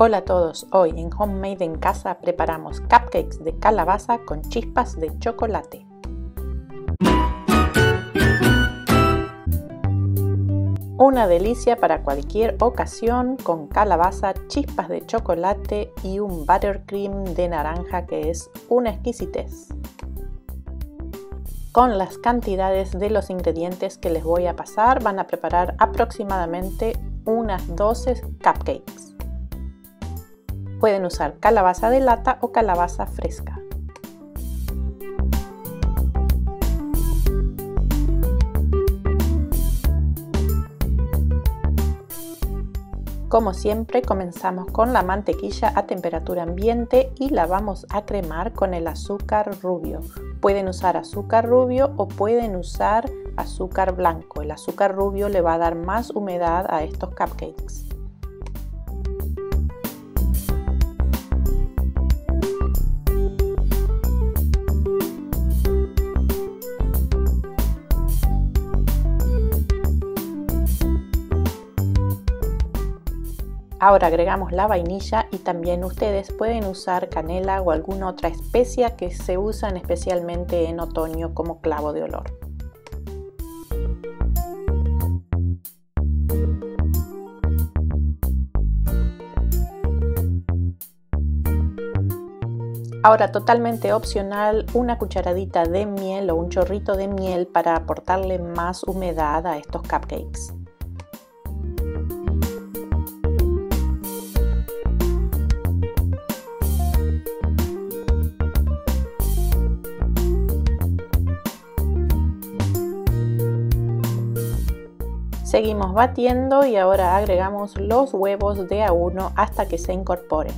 Hola a todos, hoy en Homemade en Casa preparamos cupcakes de calabaza con chispas de chocolate. Una delicia para cualquier ocasión con calabaza, chispas de chocolate y un buttercream de naranja que es una exquisitez. Con las cantidades de los ingredientes que les voy a pasar van a preparar aproximadamente unas 12 cupcakes. Pueden usar calabaza de lata o calabaza fresca. Como siempre, comenzamos con la mantequilla a temperatura ambiente y la vamos a cremar con el azúcar rubio. Pueden usar azúcar rubio o pueden usar azúcar blanco. El azúcar rubio le va a dar más humedad a estos cupcakes. Ahora agregamos la vainilla y también ustedes pueden usar canela o alguna otra especia que se usan especialmente en otoño como clavo de olor. Ahora totalmente opcional, una cucharadita de miel o un chorrito de miel para aportarle más humedad a estos cupcakes. Seguimos batiendo y ahora agregamos los huevos de a uno hasta que se incorporen.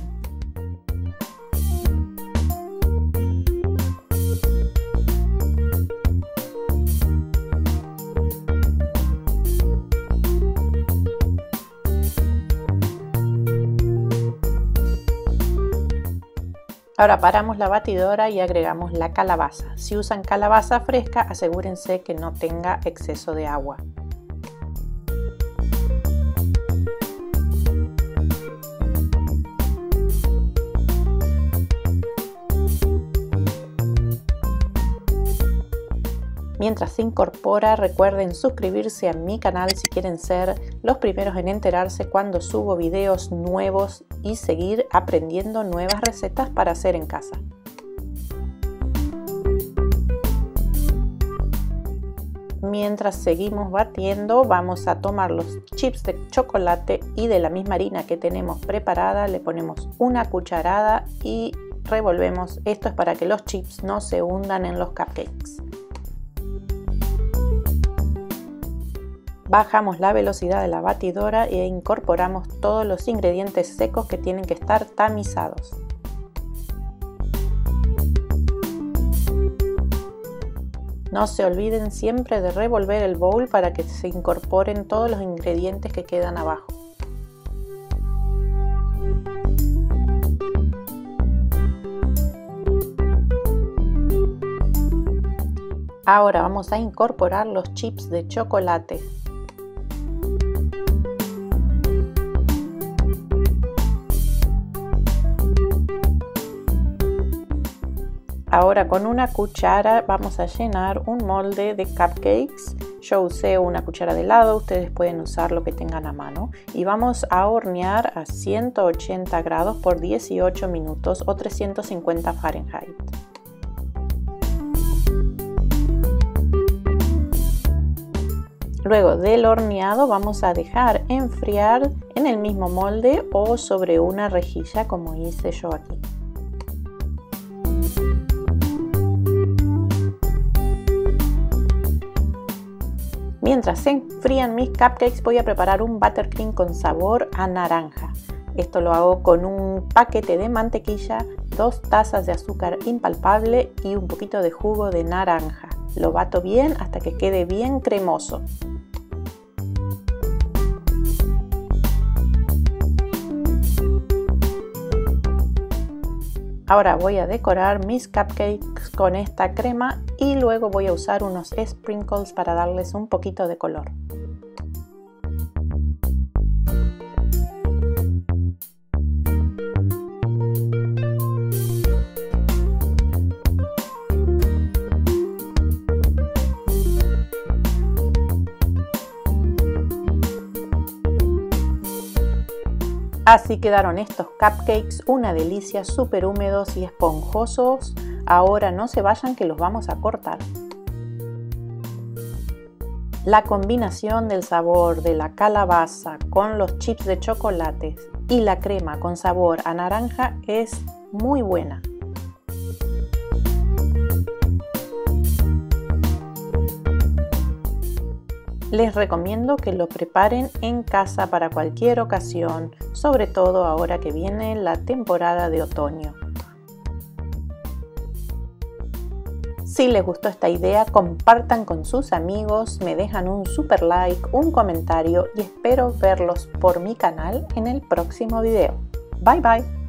Ahora paramos la batidora y agregamos la calabaza. Si usan calabaza fresca, asegúrense que no tenga exceso de agua. Mientras se incorpora, recuerden suscribirse a mi canal si quieren ser los primeros en enterarse cuando subo videos nuevos y seguir aprendiendo nuevas recetas para hacer en casa. Mientras seguimos batiendo, vamos a tomar los chips de chocolate y de la misma harina que tenemos preparada, le ponemos una cucharada y revolvemos. Esto es para que los chips no se hundan en los cupcakes. Bajamos la velocidad de la batidora e incorporamos todos los ingredientes secos que tienen que estar tamizados. No se olviden siempre de revolver el bowl para que se incorporen todos los ingredientes que quedan abajo. Ahora vamos a incorporar los chips de chocolate. Ahora con una cuchara vamos a llenar un molde de cupcakes. Yo usé una cuchara de helado, ustedes pueden usar lo que tengan a mano. Y vamos a hornear a 180 grados por 18 minutos o 350 Fahrenheit. Luego del horneado vamos a dejar enfriar en el mismo molde o sobre una rejilla como hice yo aquí. Mientras se enfrían mis cupcakes voy a preparar un buttercream con sabor a naranja. Esto lo hago con un paquete de mantequilla, 2 tazas de azúcar impalpable y un poquito de jugo de naranja. Lo bato bien hasta que quede bien cremoso. Ahora voy a decorar mis cupcakes con esta crema y luego voy a usar unos sprinkles para darles un poquito de color. Así quedaron estos cupcakes, una delicia, súper húmedos y esponjosos. Ahora no se vayan que los vamos a cortar. La combinación del sabor de la calabaza con los chips de chocolate y la crema con sabor a naranja es muy buena. Les recomiendo que lo preparen en casa para cualquier ocasión, sobre todo ahora que viene la temporada de otoño. Si les gustó esta idea, compartan con sus amigos, me dejan un super like, un comentario y espero verlos por mi canal en el próximo video. Bye bye.